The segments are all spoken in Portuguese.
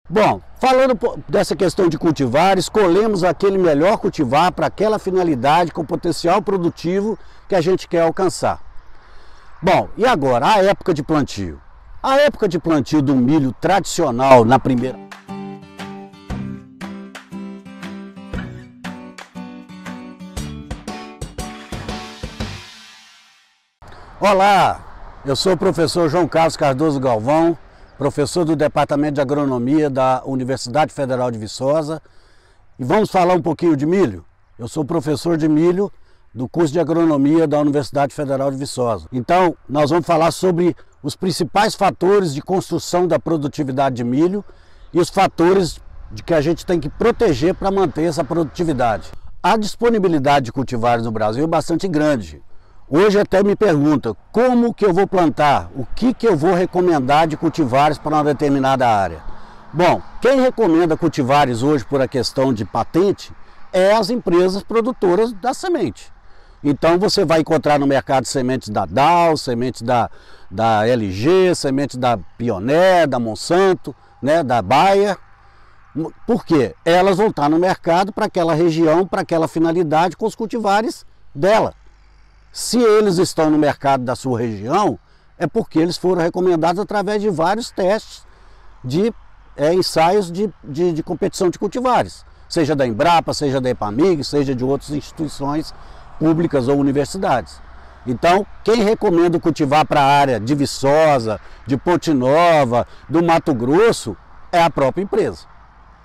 Bom, falando dessa questão de cultivar, escolhemos aquele melhor cultivar para aquela finalidade com potencial produtivo que a gente quer alcançar. Bom, e agora, a época de plantio? A época de plantio do milho tradicional na primeira... Olá, eu sou o professor João Carlos Cardoso Galvão, professor do Departamento de Agronomia da Universidade Federal de Viçosa, e vamos falar um pouquinho de milho. Eu sou professor de milho do curso de Agronomia da Universidade Federal de Viçosa. Então, nós vamos falar sobre os principais fatores de construção da produtividade de milho e os fatores de que a gente tem que proteger para manter essa produtividade. A disponibilidade de cultivares no Brasil é bastante grande. Hoje até me pergunta como que eu vou plantar, o que eu vou recomendar de cultivares para uma determinada área. Bom, quem recomenda cultivares hoje por a questão de patente é as empresas produtoras da semente. Então você vai encontrar no mercado sementes da Dow, sementes da LG, sementes da Pioneer, da Monsanto, né, da Bayer. Por quê? Elas vão estar no mercado para aquela região, para aquela finalidade com os cultivares dela. Se eles estão no mercado da sua região, é porque eles foram recomendados através de vários testes de ensaios de competição de cultivares, seja da Embrapa, seja da Epamig, seja de outras instituições públicas ou universidades. Então, quem recomenda cultivar para a área de Viçosa, de Ponte Nova, do Mato Grosso, é a própria empresa,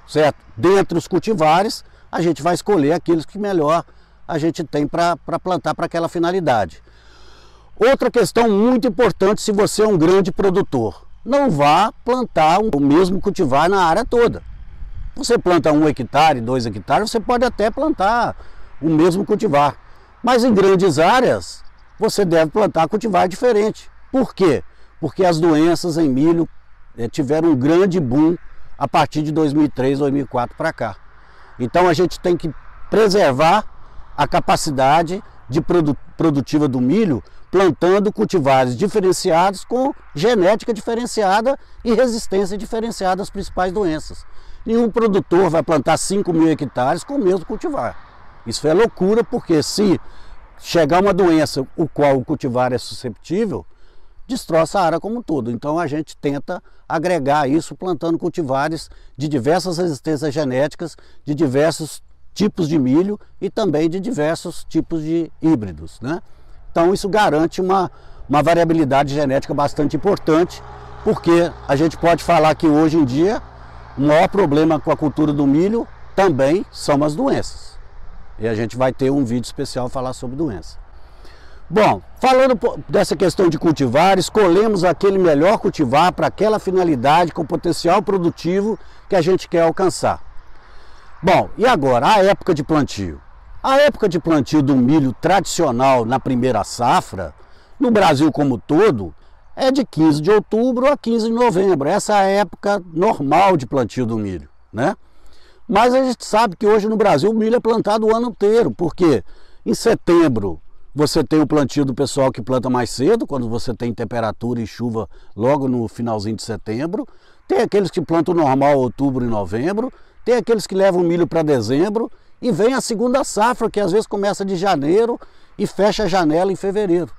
certo? Dentre os cultivares, a gente vai escolher aqueles que melhor a gente tem para plantar para aquela finalidade. Outra questão muito importante, se você é um grande produtor, não vá plantar o mesmo cultivar na área toda. Você planta 1 hectare, 2 hectares, você pode até plantar o mesmo cultivar, mas em grandes áreas você deve plantar cultivar diferente. Por quê? Porque as doenças em milho tiveram um grande boom a partir de 2003, 2004 para cá. Então a gente tem que preservar a capacidade produtiva do milho, plantando cultivares diferenciados com genética diferenciada e resistência diferenciada às principais doenças. Nenhum produtor vai plantar 5.000 hectares com o mesmo cultivar. Isso é loucura, porque se chegar uma doença o qual o cultivar é susceptível, destroça a área como um todo. Então a gente tenta agregar isso plantando cultivares de diversas resistências genéticas, de diversos tipos de milho e também de diversos tipos de híbridos, né? Então isso garante uma variabilidade genética bastante importante, porque a gente pode falar que hoje em dia o maior problema com a cultura do milho também são as doenças. E a gente vai ter um vídeo especial falar sobre doença. Bom, falando dessa questão de cultivar, escolhemos aquele melhor cultivar para aquela finalidade com potencial produtivo que a gente quer alcançar. Bom, e agora, a época de plantio? A época de plantio do milho tradicional na primeira safra, no Brasil como todo, é de 15 de outubro a 15 de novembro. Essa é a época normal de plantio do milho, né? Mas a gente sabe que hoje no Brasil o milho é plantado o ano inteiro, porque em setembro você tem o plantio do pessoal que planta mais cedo, quando você tem temperatura e chuva logo no finalzinho de setembro. Tem aqueles que plantam normal outubro e novembro. Tem aqueles que levam milho para dezembro e vem a segunda safra, que às vezes começa de janeiro e fecha a janela em fevereiro.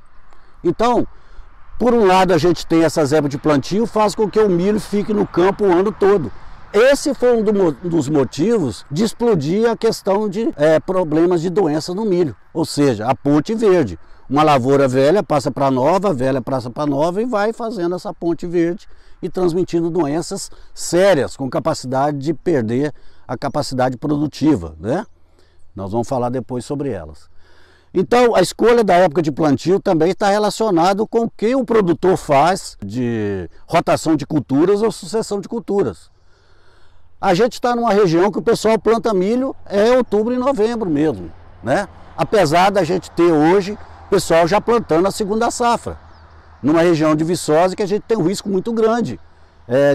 Então, por um lado a gente tem essas épocas de plantio, faz com que o milho fique no campo o ano todo. Esse foi um dos motivos de explodir a questão de problemas de doença no milho, ou seja, a ponte verde. Uma lavoura velha passa para nova, velha passa para nova e vai fazendo essa ponte verde e transmitindo doenças sérias, com capacidade de perder a capacidade produtiva, né? Nós vamos falar depois sobre elas. Então, a escolha da época de plantio também está relacionado com o que o produtor faz de rotação de culturas ou sucessão de culturas. A gente está numa região que o pessoal planta milho outubro e novembro mesmo, né? Apesar da gente ter hoje o pessoal já plantando a segunda safra, numa região de Viçosa que a gente tem um risco muito grande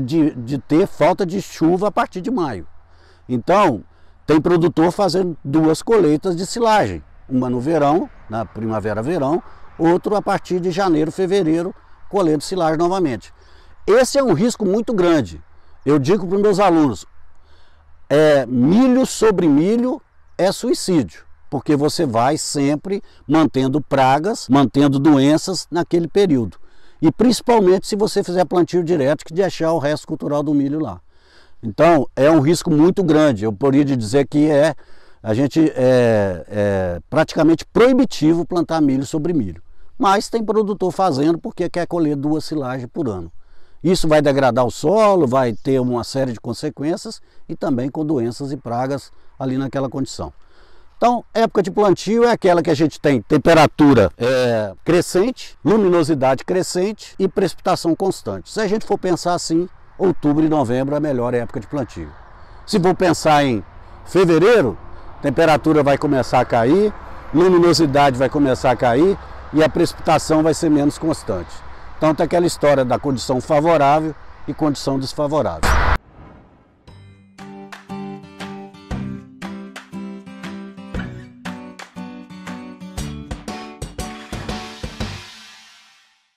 de ter falta de chuva a partir de maio. Então, tem produtor fazendo 2 colheitas de silagem, uma no verão, na primavera-verão, outro a partir de janeiro, fevereiro, colhendo silagem novamente. Esse é um risco muito grande. Eu digo para os meus alunos, milho sobre milho é suicídio, porque você vai sempre mantendo pragas, mantendo doenças naquele período. E principalmente se você fizer plantio direto, que deixar o resto cultural do milho lá. Então é um risco muito grande. Eu poderia dizer que é praticamente proibitivo plantar milho sobre milho. Mas tem produtor fazendo porque quer colher 2 silagens por ano. Isso vai degradar o solo, vai ter uma série de consequências e também com doenças e pragas ali naquela condição. Então, época de plantio é aquela que a gente tem temperatura crescente, luminosidade crescente e precipitação constante. Se a gente for pensar assim, outubro e novembro é a melhor época de plantio. Se for pensar em fevereiro, temperatura vai começar a cair, luminosidade vai começar a cair e a precipitação vai ser menos constante. Então tem aquela história da condição favorável e condição desfavorável.